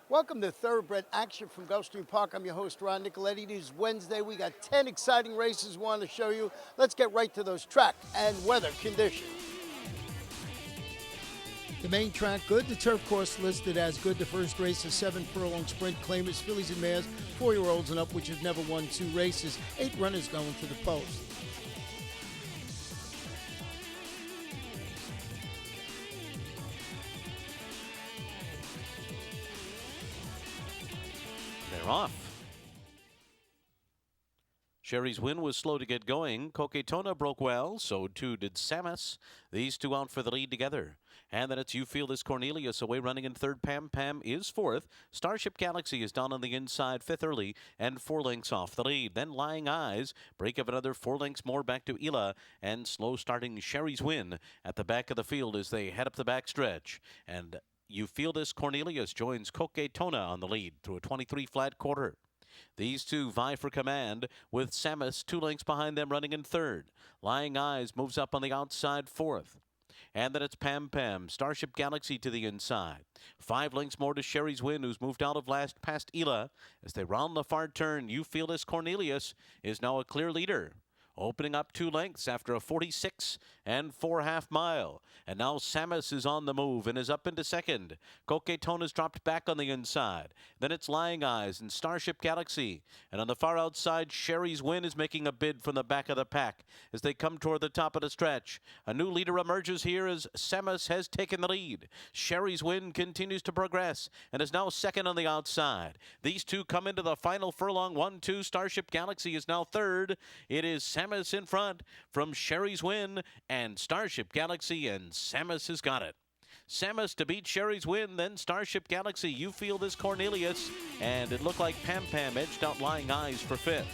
Welcome to Thoroughbred Action from Gulfstream Park. I'm your host, Ron Nicoletti. It is Wednesday. We got 10 exciting races we want to show you. Let's get right to those track and weather conditions. The main track, good. The turf course listed as good. The first race is 7 furlong sprint claimers, fillies and mares, 4-year-olds and up, which have never won 2 races. 8 runners going to the post. They're off. Sherry's Win was slow to get going. Coquetona broke well, so too did Samus. These two out for the lead together. And then it's You Feel This Cornelius away running in third. Pam Pam is fourth. Starship Galaxy is down on the inside, fifth early, and 4 lengths off the lead. Then Lying Eyes, break of another 4 lengths more back to Ela, and slow starting Sherry's Win at the back of the field as they head up the back stretch. And You Feel This Cornelius joins Coquetona on the lead through a 23 flat quarter. These two vie for command with Samus 2 lengths behind them running in third. Lying Eyes moves up on the outside fourth. And then it's Pam Pam, Starship Galaxy to the inside. 5 lengths more to Sherry's Win, who's moved out of last past Ela. As they round the far turn, You Feel This Cornelius is now a clear leader. Opening up 2 lengths after a 46 and 4.5 mile. And now Samus is on the move and is up into second. Coquetona's dropped back on the inside. Then it's Lying Eyes and Starship Galaxy. And on the far outside, Sherry's Win is making a bid from the back of the pack as they come toward the top of the stretch. A new leader emerges here as Samus has taken the lead. Sherry's Win continues to progress and is now second on the outside. These two come into the final furlong. 1-2. Starship Galaxy is now third. It is Samus in front from Sherry's Win and Starship Galaxy, and Samus has got it. Samus to beat Sherry's Win, then Starship Galaxy. You Feel This Cornelius, and it looked like Pam Pam edged out Lying Eyes for fifth.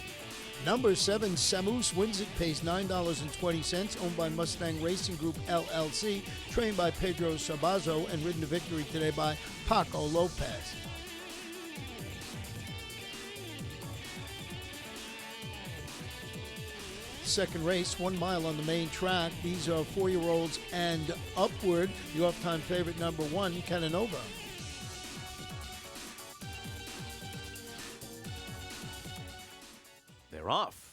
Number 7, Samus wins it, pays $9.20, owned by Mustang Racing Group, LLC, trained by Pedro Sabazo, and ridden to victory today by Paco Lopez. Second race, 1 mile on the main track. These are 4-year-olds and upward. The off-time favorite, number 1, Cananova. They're off.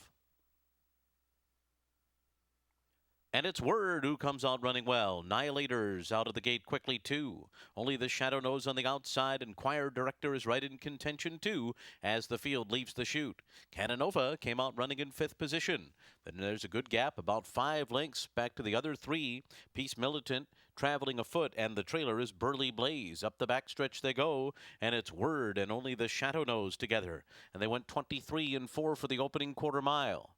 And it's Word who comes out running well. Annihilators out of the gate quickly, too. Only the Shadow Nose on the outside, and Choir Director is right in contention, too, as the field leaves the chute. Cananova came out running in 5th position. Then there's a good gap, about 5 lengths back to the other 3. Peace Militant traveling afoot, and the trailer is Burly Blaze. Up the backstretch they go, and it's Word and only the Shadow Nose together. And they went 23 and 4 for the opening quarter mile.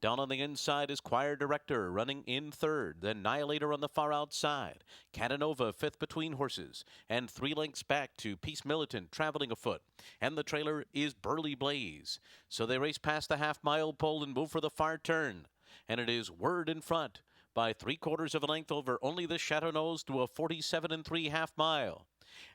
Down on the inside is Choir Director running in third. Then Annihilator on the far outside. Cananova 5th between horses. And 3 lengths back to Peace Militant traveling afoot. And the trailer is Burly Blaze. So they race past the half-mile pole and move for the far turn. And it is Word in front by 3/4 of a length over only the Shadow Nose to a 47 3 half mile.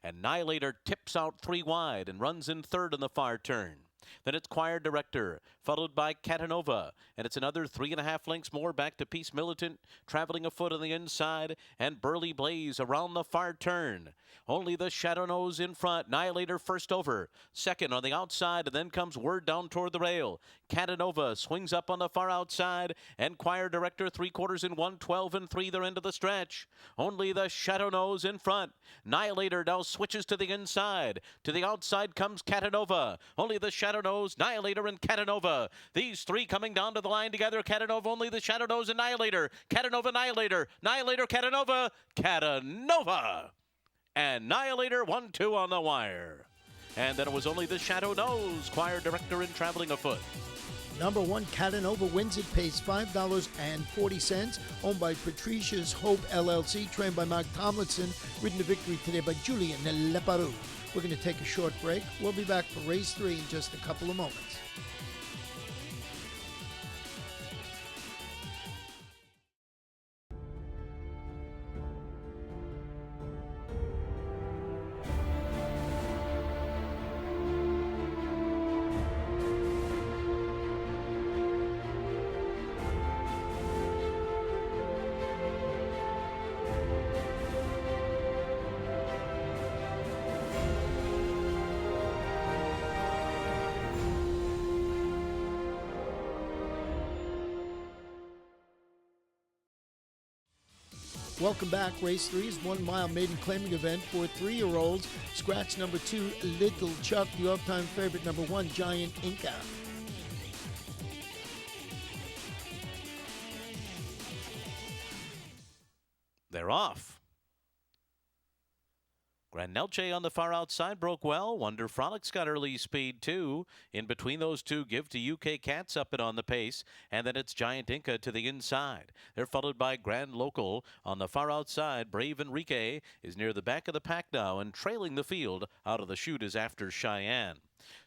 And Annihilator tips out 3 wide and runs in third on the far turn. Then it's Choir Director, followed by Catanova, and it's another 3.5 lengths more back to Peace Militant, traveling afoot on the inside, and Burly Blaze around the far turn. Only the Shadow Nose in front, Annihilator first over, second on the outside, and then comes Word down toward the rail. Catanova swings up on the far outside, and Choir Director 3/4 in 1, 12 and 3, they're into the stretch. Only the Shadow Nose in front. Annihilator now switches to the inside. To the outside comes Catanova. Only the Shadow Nose, Annihilator, and Catanova. These 3 coming down to the line together. Catanova, only the Shadow Nose, Annihilator. Catanova, Annihilator. Annihilator, Catanova. Catanova. And Annihilator 1-2 on the wire. And then it was only the Shadow Nose, Choir Director, and traveling afoot. Number 1, Catanova wins it, pays $5.40, owned by Patricia's Hope, LLC, trained by Mark Tomlinson, ridden to victory today by Julian Leparoux. We're going to take a short break. We'll be back for race 3 in just a couple of moments. Welcome back. Race 3 is 1 mile maiden claiming event for 3-year-olds. Scratch number 2, Little Chuck. The off-time favorite number 1, Giant Inca. They're off. Grand Nelche on the far outside broke well. Wonder Frolic's got early speed too. In between those two, Give to UK Cats up and on the pace. And then it's Giant Inca to the inside. They're followed by Grand Local on the far outside. Brave Enrique is near the back of the pack now and trailing the field out of the chute is After Cheyenne.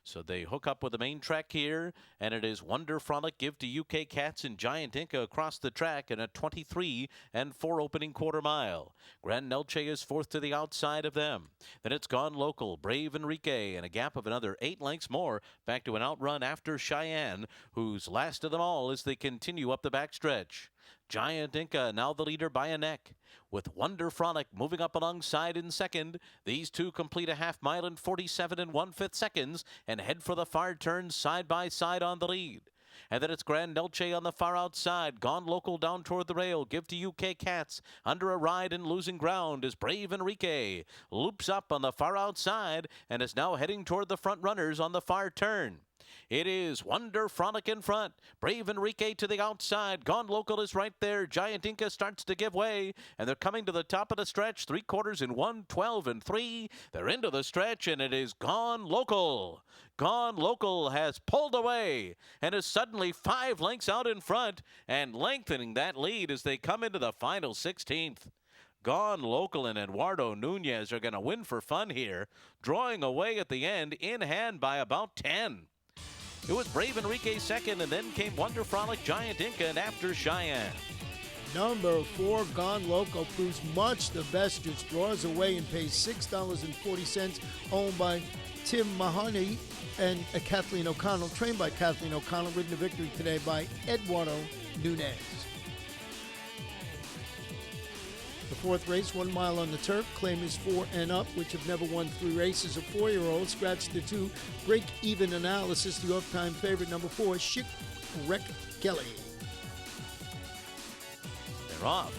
So they hook up with the main track here, and it is Wonder Frolic, Give to UK Cats, and Giant Inca across the track in a 23 and 4 opening quarter mile. Grand Nelche is fourth to the outside of them. Then it's Gone Local, Brave Enrique, and a gap of another 8 lengths more back to an outrun After Cheyenne, who's last of them all as they continue up the backstretch. Giant Inca now the leader by a neck, with Wonder Frolic moving up alongside in second. These two complete a half mile in 47 and 1/5 seconds and head for the far turn side by side on the lead. And then it's Grand Nelche on the far outside. Gone Local down toward the rail. Give to UK Cats under a ride and losing ground is Brave Enrique. Loops up on the far outside and is now heading toward the front runners on the far turn. It is Wonder Frolic in front. Brave Enrique to the outside. Gone Local is right there. Giant Inca starts to give way, and they're coming to the top of the stretch. 3/4 in 1, 12 and 3. They're into the stretch, and it is Gone Local. Gone Local has pulled away and is suddenly 5 lengths out in front and lengthening that lead as they come into the final 16th. Gone Local and Eduardo Nunez are going to win for fun here, drawing away at the end in hand by about 10. It was Brave Enrique second, and then came Wonder Frolic, Giant Inca, and After Cheyenne. Number 4, Gone Local, proves much the best. Just draws away and pays $6.40, owned by Tim Mahoney and Kathleen O'Connell, trained by Kathleen O'Connell, ridden to victory today by Eduardo Nunez. The 4th race, 1 mile on the turf. Claim is 4 and up, which have never won 3 races. A 4-year-old. Scratch the 2. Break-even analysis. The off-time favorite, number 4, Shipwreck Kelly. They're off.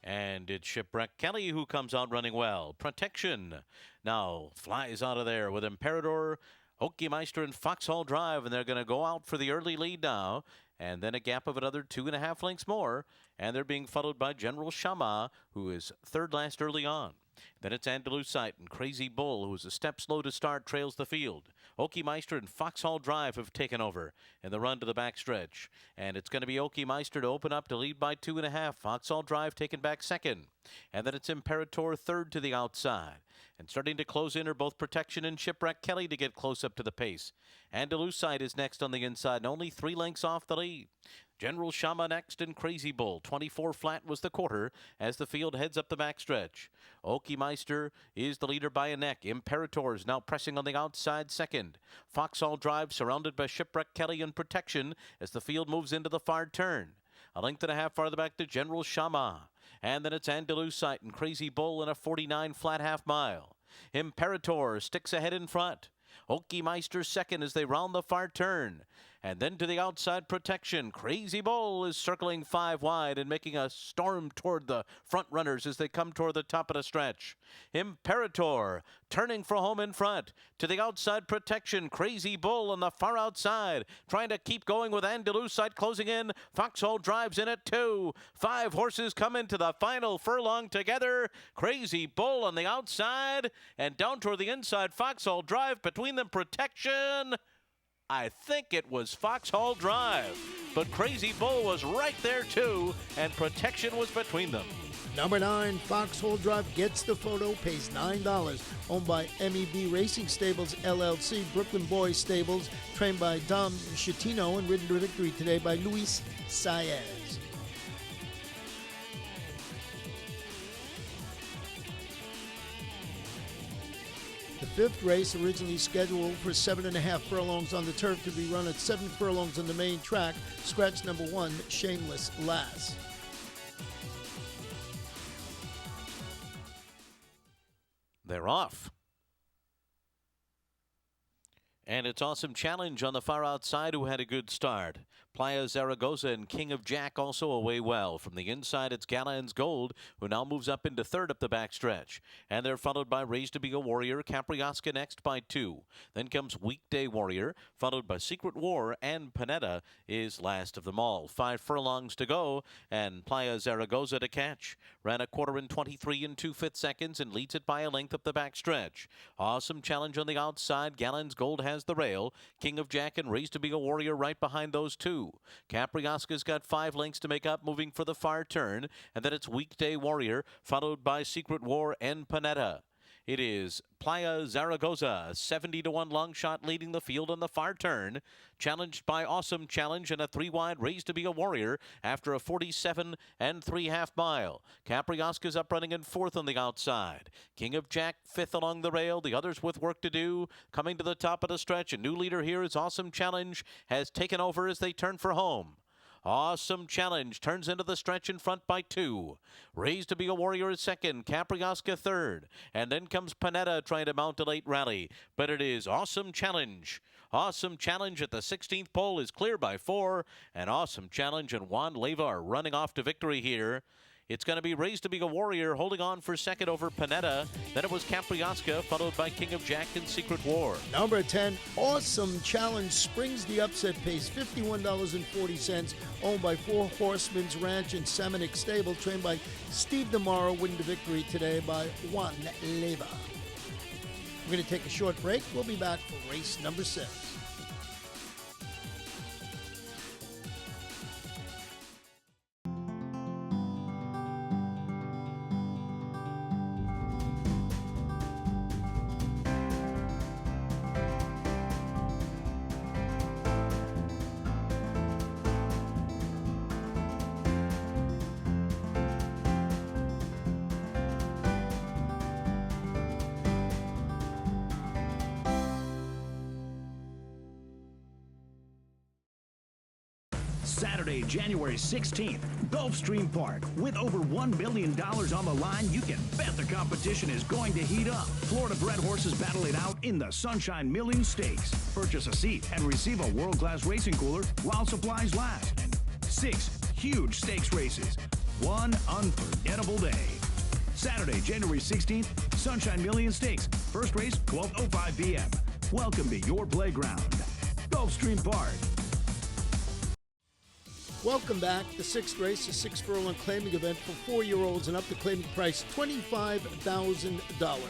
And it's Shipwreck Kelly who comes out running well. Protection now flies out of there with Imperator, Okie Meister, and Foxhall Drive, and they're going to go out for the early lead now. And then a gap of another 2.5 lengths more, and they're being followed by General Shama, who is third last early on. Then it's Andalusite and Crazy Bull, who is a step slow to start, trails the field. Okie Meister and Foxhall Drive have taken over in the run to the backstretch. And it's going to be Okie Meister to open up to lead by 2.5. Foxhall Drive taken back second. And then it's Imperator third to the outside. And starting to close in are both Protection and Shipwreck Kelly to get close up to the pace. Andalusite is next on the inside and only 3 lengths off the lead. General Shama next and Crazy Bull. 24 flat was the quarter as the field heads up the backstretch. Okie Meister is the leader by a neck. Imperator is now pressing on the outside second. Foxhall Drive surrounded by Shipwreck Kelly and Protection as the field moves into the far turn. A length and a half farther back to General Shama. And then it's Andalusite and Crazy Bull in a 49 flat half mile. Imperator sticks ahead in front. Okie Meister second as they round the far turn. And then to the outside, Protection. Crazy Bull is circling 5 wide and making a storm toward the front runners as they come toward the top of the stretch. Imperator turning for home in front. To the outside, Protection. Crazy Bull on the far outside, trying to keep going with Andalusite closing in. Foxhole Drives in at 2. 5 horses come into the final furlong together. Crazy Bull on the outside, and down toward the inside, Foxhole Drive. Between them, Protection. I think it was Foxhall Drive, but Crazy Bull was right there too, and Protection was between them. Number 9, Foxhole Drive gets the photo, pays $9. Owned by MEB Racing Stables, LLC, Brooklyn Boys Stables, trained by Dom Schettino and ridden to victory today by Luis Saez. The 5th race, originally scheduled for 7.5 furlongs on the turf, to be run at 7 furlongs on the main track. Scratch number 1, Shameless Lass. They're off. And it's Awesome Challenge on the far outside who had a good start. Playa Zaragoza and King of Jack also away well. From the inside, it's Gallant's Gold, who now moves up into third up the backstretch. And they're followed by Raised to Be a Warrior, Capriosca next by 2. Then comes Weekday Warrior, followed by Secret War, and Panetta is last of them all. 5 furlongs to go, and Playa Zaragoza to catch. Ran a quarter in 23 and 2/5 seconds and leads it by a length up the backstretch. Awesome Challenge on the outside. Gallant's Gold has the rail. King of Jack and Raised to Be a Warrior right behind those two. Capriosca's got 5 lengths to make up, moving for the far turn, and then it's Weekday Warrior, followed by Secret War and Panetta. It is Playa Zaragoza, 70-1 long shot leading the field on the far turn. Challenged by Awesome Challenge and a 3-wide Raised to Be a Warrior after a 47 3/2 mile. Capriosca's up running in 4th on the outside. King of Jack 5th along the rail. The others with work to do. Coming to the top of the stretch. A new leader here is Awesome Challenge has taken over as they turn for home. Awesome Challenge turns into the stretch in front by 2. Raised to Be a Warrior is second. Capriosca third. And then comes Panetta trying to mount a late rally. But it is Awesome Challenge. Awesome Challenge at the 16th pole is clear by 4. And Awesome Challenge and Juan Leyva are running off to victory here. It's going to be Raised to Be a Warrior holding on for second over Panetta. Then it was Capriosca, followed by King of Jack and Secret War. Number 10, Awesome Challenge springs the upset pace, $51.40, owned by Four Horsemen's Ranch and Seminole Stable, trained by Steve DeMauro, winning the victory today by Juan Leyva. We're going to take a short break. We'll be back for race number 6. Saturday, January 16th, Gulfstream Park. With over $1 million on the line, you can bet the competition is going to heat up. Florida-bred horses battle it out in the Sunshine Million Stakes. Purchase a seat and receive a world-class racing cooler while supplies last. 6 huge stakes races. One unforgettable day. Saturday, January 16th, Sunshine Million Stakes. First race, 12:05 p.m. Welcome to your playground. Gulfstream Park. Welcome back. The 6th race, the 6 furlong claiming event for 4-year-olds and up. The claiming price, $25,000.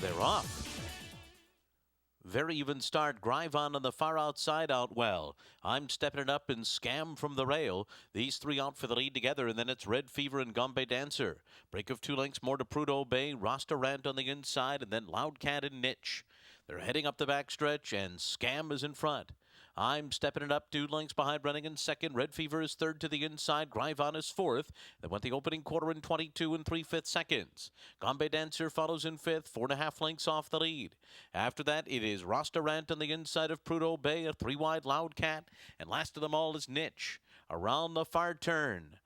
They're off. Very even start. Grivon on the far outside out well. I'm Stepping It Up and Scam from the rail. These 3 out for the lead together, and then it's Red Fever and Gombe Dancer. Break of 2 lengths more to Prud'Homme Bay. Rostarant on the inside, and then Loudcat and Niche. They're heading up the backstretch, and Scam is in front. I'm Stepping It Up 2 lengths behind, running in second. Red Fever is third to the inside. Grivon is fourth. They went the opening quarter in 22 and 3/5 seconds. Gombe Dancer follows in fifth, 4.5 lengths off the lead. After that, it is Rostarant on the inside of Prud'Homme Bay, a 3-wide Loudcat, and last of them all is Niche. Around the far turn.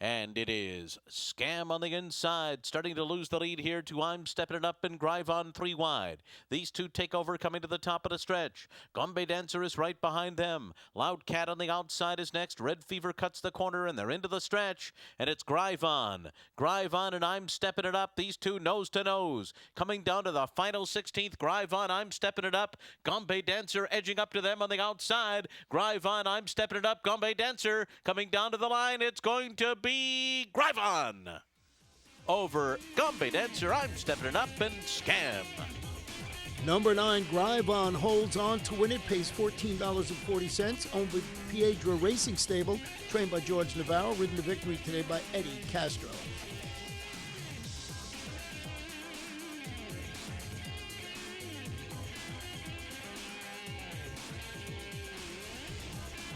And it is Scam on the inside, starting to lose the lead here to I'm Stepping It Up and Grivon 3 wide. These two take over coming to the top of the stretch. Gombe Dancer is right behind them. Loudcat on the outside is next. Red Fever cuts the corner and they're into the stretch. And it's Grivon. Grivon and I'm Stepping It Up. These two nose to nose. Coming down to the final 16th. Grivon, I'm Stepping It Up. Gombe Dancer edging up to them on the outside. Grivon, I'm Stepping It Up. Gombe Dancer coming down to the line. It's going to be Grivon over Gombe Dancer. I'm Stepping It Up and Scam. Number 9, Grivon holds on to win it, pays $14.40, owned by Piedra Racing Stable, trained by George Navarro, ridden to victory today by Eddie Castro.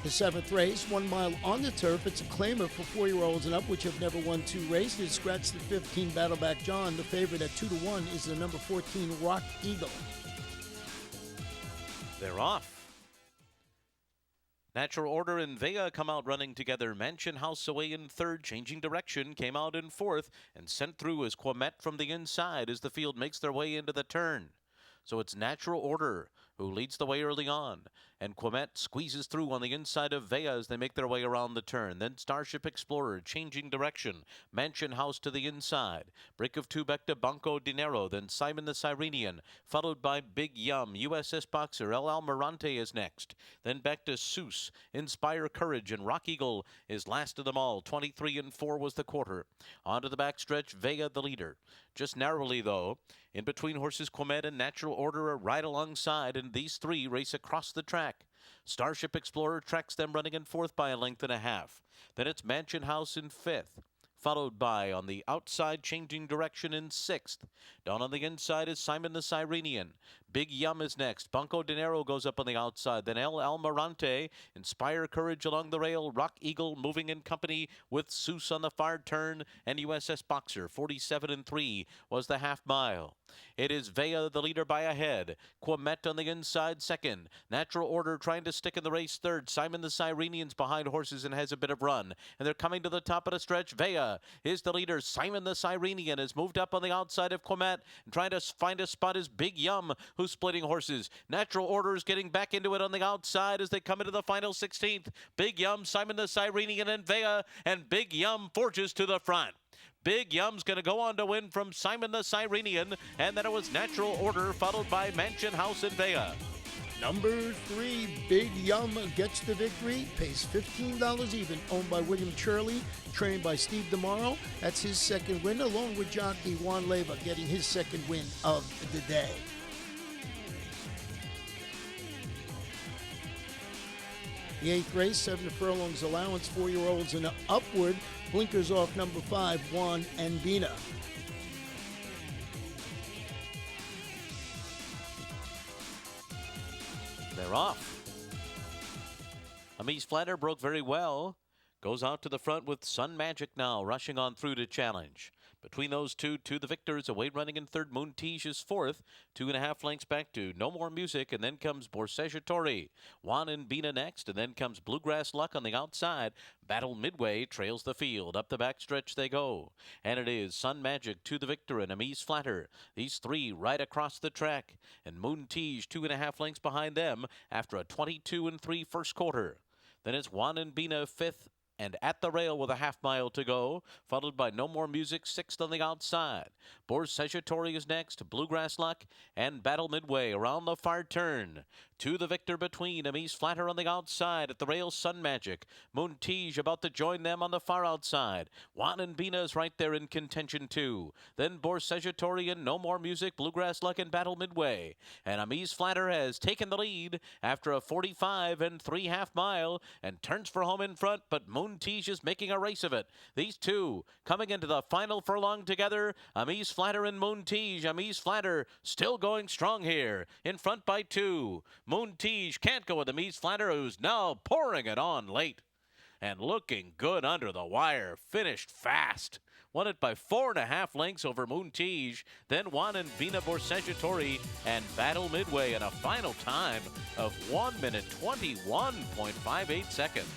The 7th race, 1 mile on the turf. It's a claimer for 4-year-olds and up, which have never won 2 races. Scratch the 15 Battleback John. The favorite at 2-1 is the number 14 Rock Eagle. They're off. Natural Order and Vega come out running together. Mansion House away in third, changing direction, came out in fourth, and sent through as Quamet from the inside as the field makes their way into the turn. So it's Natural Order who leads the way early on, and Quamet squeezes through on the inside of Vea as they make their way around the turn. Then Starship Explorer changing direction. Mansion House to the inside. Break of two back to Banco Dinero, then Simon the Cyrenian, followed by Big Yum. USS Boxer, El Almirante is next. Then back to Seuss, Inspire Courage, and Rock Eagle is last of them all. 23 and 4 was the quarter. Onto the backstretch, Vega the leader. Just narrowly, though, in between horses Quamet and Natural Order are right alongside, and these three race across the track. Starship Explorer tracks them running in fourth by a length and a half. Then it's Mansion House in fifth, followed by on the outside changing direction in sixth. Down on the inside is Simon the Cyrenian. Big Yum is next. Banco Dinero goes up on the outside. Then El Almirante, Inspire Courage along the rail. Rock Eagle moving in company with Seuss on the far turn. And USS Boxer, 47 and 3 was the half mile. It is Vea the leader by a head. Quamet on the inside second. Natural Order trying to stick in the race third. Simon the Cyrenian's behind horses and has a bit of run. And they're coming to the top of the stretch. Vea is the leader. Simon the Cyrenian has moved up on the outside of Quamet and trying to find a spot is Big Yum, who's splitting horses. Natural Order is getting back into it on the outside as they come into the final 16th. Big Yum, Simon the Cyrenian, and Vea, and Big Yum forges to the front. Big Yum's going to go on to win from Simon the Cyrenian, and then it was Natural Order, followed by Mansion House and Vea. Number 3, Big Yum gets the victory, pays $15 even, owned by William Churley, trained by Steve DeMauro. That's his second win, along with jockey Juan Leyva getting his second win of the day. The 8th race, 7 furlongs allowance, 4-year-olds and upward. Blinkers off number 5, Juan and Bina. They're off. Amis Flatter broke very well. Goes out to the front with Sun Magic now, rushing on through to challenge. Between those two, to the victors, away running in third. Moon Tige is fourth, 2.5 lengths back to No More Music, and then comes Borseggiatori. Juan and Bina next, and then comes Bluegrass Luck on the outside. Battle Midway trails the field. Up the backstretch they go. And it is Sun Magic to the victor and Amis Flatter. These three right across the track. And Moon Tige 2.5 lengths behind them after a 22 and 3 first quarter. Then it's Juan and Bina fifth, and at the rail with a half mile to go, followed by No More Music, sixth on the outside. Borseggiatori is next, Bluegrass Luck, and Battle Midway around the far turn. To the victor between, Amis Flatter on the outside. At the rail, Sun Magic. Moon Tige about to join them on the far outside. Juan and Bina is right there in contention too. Then Borseggiatori and No More Music, Bluegrass Luck, and Battle Midway. And Amis Flatter has taken the lead after a 45 and 3 half mile and turns for home in front, but Moon Tige is making a race of it. These two coming into the final furlong together. Amis Flatter and Moon Tige. Amis Flatter still going strong here. In front by 2. Moon Tige can't go with Amis Flatter, who's now pouring it on late. And looking good under the wire. Finished fast. Won it by 4.5 lengths over Moon Tige. Then Juan and Bina Borseggiatori and Battle Midway in a final time of 1 minute 21.58 seconds.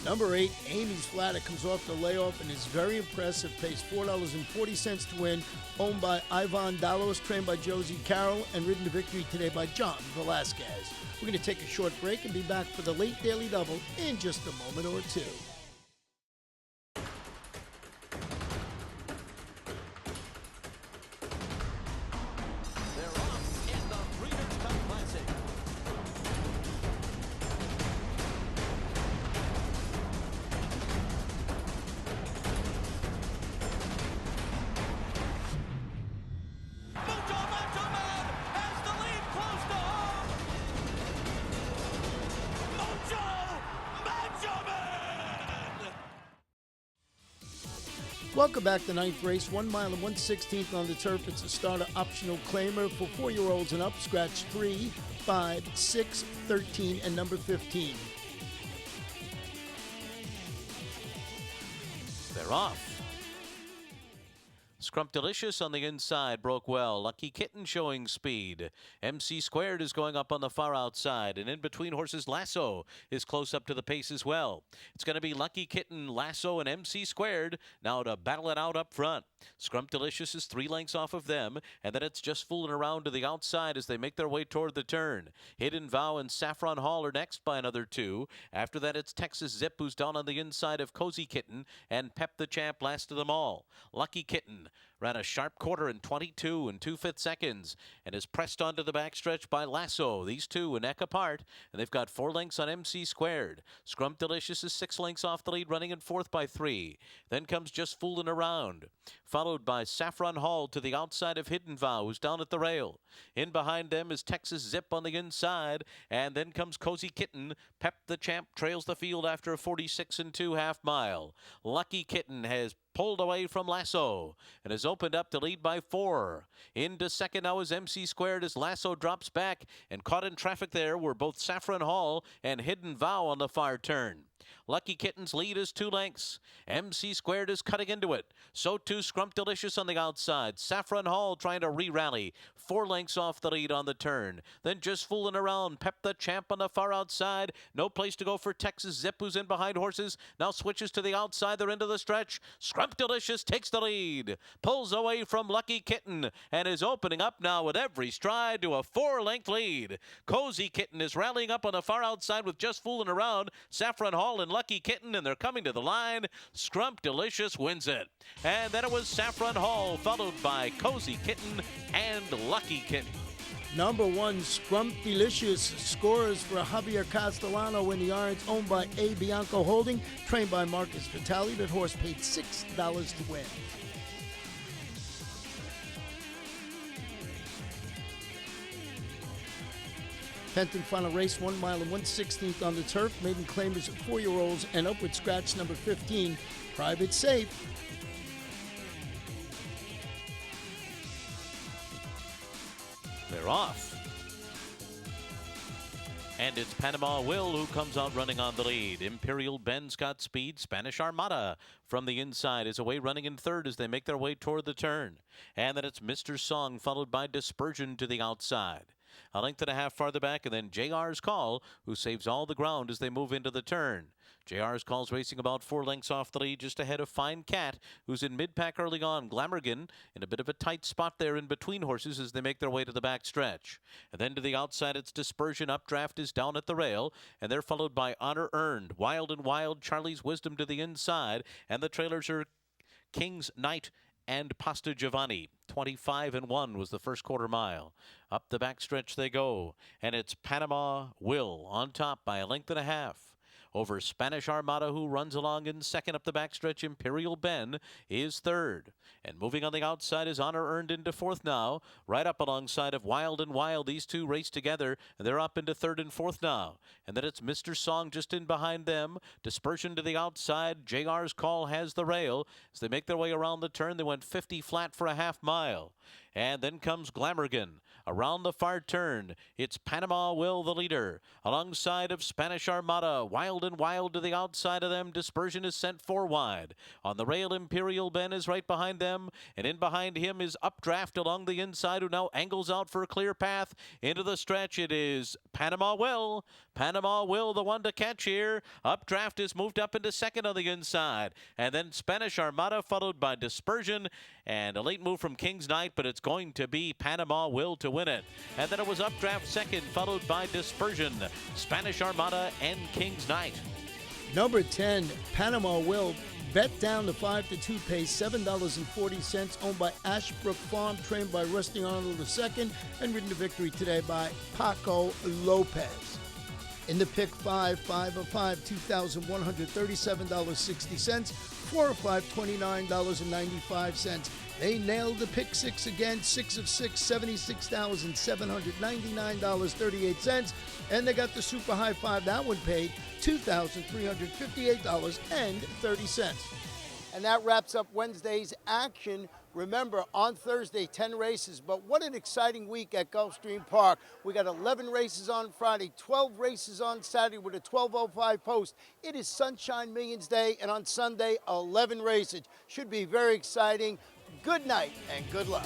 Number 8, Amis Flatter comes off the layoff and is very impressive. Pays $4.40 to win. Owned by Ivan Dallos, trained by Josie Carroll, and ridden to victory today by John Velasquez. We're going to take a short break and be back for the late Daily Double in just a moment or two. Welcome back to ninth race, 1 mile and 1/16 on the turf. It's a starter optional claimer for 4-year-olds and up. Scratch 3, 5, 6, 13, and number 15. They're off. Scrumptious on the inside broke well. Lucky Kitten showing speed. MC Squared is going up on the far outside, and in between horses, Lasso is close up to the pace as well. It's going to be Lucky Kitten, Lasso, and MC Squared now to battle it out up front. Scrumptious is 3 lengths off of them, and then it's Just Fooling Around to the outside as they make their way toward the turn. Hidden Vow and Saffron Hall are next by another 2. After that, it's Texas Zip, who's down on the inside of Cozy Kitten, and Pep the Champ last of them all. Lucky Kitten ran a sharp quarter in 22 and 2/5 seconds and is pressed onto the backstretch by Lasso. These two a neck apart, and they've got 4 lengths on MC Squared. Scrumptious is 6 lengths off the lead, running in 4th by 3. Then comes Just Fooling Around, followed by Saffron Hall to the outside of Hidden Vow, who's down at the rail. In behind them is Texas Zip on the inside, and then comes Cozy Kitten. Pep the Champ trails the field after a 46 and 2/2 mile. Lucky Kitten has pulled away from Lasso and has opened up to lead by 4. Into second now is MC Squared as Lasso drops back, and caught in traffic there were both Saffron Hall and Hidden Vow on the far turn. Lucky Kitten's lead is 2 lengths. MC Squared is cutting into it. So too Scrumptious on the outside. Saffron Hall trying to re-rally. 4 lengths off the lead on the turn. Then Just Fooling Around. Pep the Champ on the far outside. No place to go for Texas Zip, who's in behind horses. Now switches to the outside. They're into the stretch. Scrumptious takes the lead. Pulls away from Lucky Kitten and is opening up now with every stride to a 4-length lead. Cozy Kitten is rallying up on the far outside with Just Fooling Around. Saffron Hall and Lucky Kitten, and they're coming to the line. Scrumptious wins it. And then it was Saffron Hall, followed by Cozy Kitten and Lucky Kitten. Number 1, Scrumptious scores for Javier Castellano in the yards, owned by A. Bianco Holding, trained by Marcus Vitale. That horse paid $6 to win. Tenth and final race, 1 mile and 1/16 on the turf. Maiden claimers 4-year-olds and upward scratch number 15, Private Safe. They're off. And it's Panama Will who comes out running on the lead. Imperial Ben's got speed. Spanish Armada from the inside is away running in 3rd as they make their way toward the turn. And then it's Mr. Song, followed by Dispersion to the outside. A length and a half farther back, and then JR's Call, who saves all the ground as they move into the turn. JR's Call's racing about 4 lengths off the lead, just ahead of Fine Cat, who's in mid-pack early on. Glamorgan in a bit of a tight spot there in between horses as they make their way to the back stretch. And then to the outside, it's Dispersion. Updraft is down at the rail, and they're followed by Honor Earned. Wild and Wild, Charlie's Wisdom to the inside, and the trailers are King's Knight and Pasta Giovanni. 25 and 1 was the first quarter mile. Up the backstretch they go, and it's Panama Will on top by a length and a half. Over Spanish Armada, who runs along in second. Up the backstretch, Imperial Ben is 3rd. And moving on the outside is Honor Earned into 4th now. Right up alongside of Wild and Wild. These two race together, and they're up into 3rd and 4th now. And then it's Mr. Song just in behind them. Dispersion to the outside. JR's Call has the rail. As they make their way around the turn, they went 50 flat for a half mile. And then comes Glamorgan. Around the far turn, it's Panama Will, the leader, alongside of Spanish Armada. Wild and Wild to the outside of them. Dispersion is sent 4 wide. On the rail, Imperial Ben is right behind them, and in behind him is Updraft along the inside, who now angles out for a clear path into the stretch. It is Panama Will. Panama Will, the one to catch here. Updraft is moved up into 2nd on the inside, and then Spanish Armada followed by Dispersion, and a late move from King's Knight, but it's going to be Panama Will to win it. And then it was Updraft 2nd, followed by Dispersion, Spanish Armada, and King's Knight. Number 10, Panama Will, bet down the 5-2 pace, $7.40, owned by Ashbrook Farm, trained by Rusty Arnold II, and ridden to victory today by Paco Lopez. In the pick 5, 5 of 5, $2,137.60, 4 of 5, $29.95. They nailed the pick 6 again, 6 of 6, $76,799.38. And they got the super high 5. That one paid $2,358.30. And that wraps up Wednesday's action. Remember, on Thursday, 10 races, but what an exciting week at Gulfstream Park. We got 11 races on Friday, 12 races on Saturday with a 12:05 post. It is Sunshine Millions Day, and on Sunday, 11 races. Should be very exciting. good night and good luck.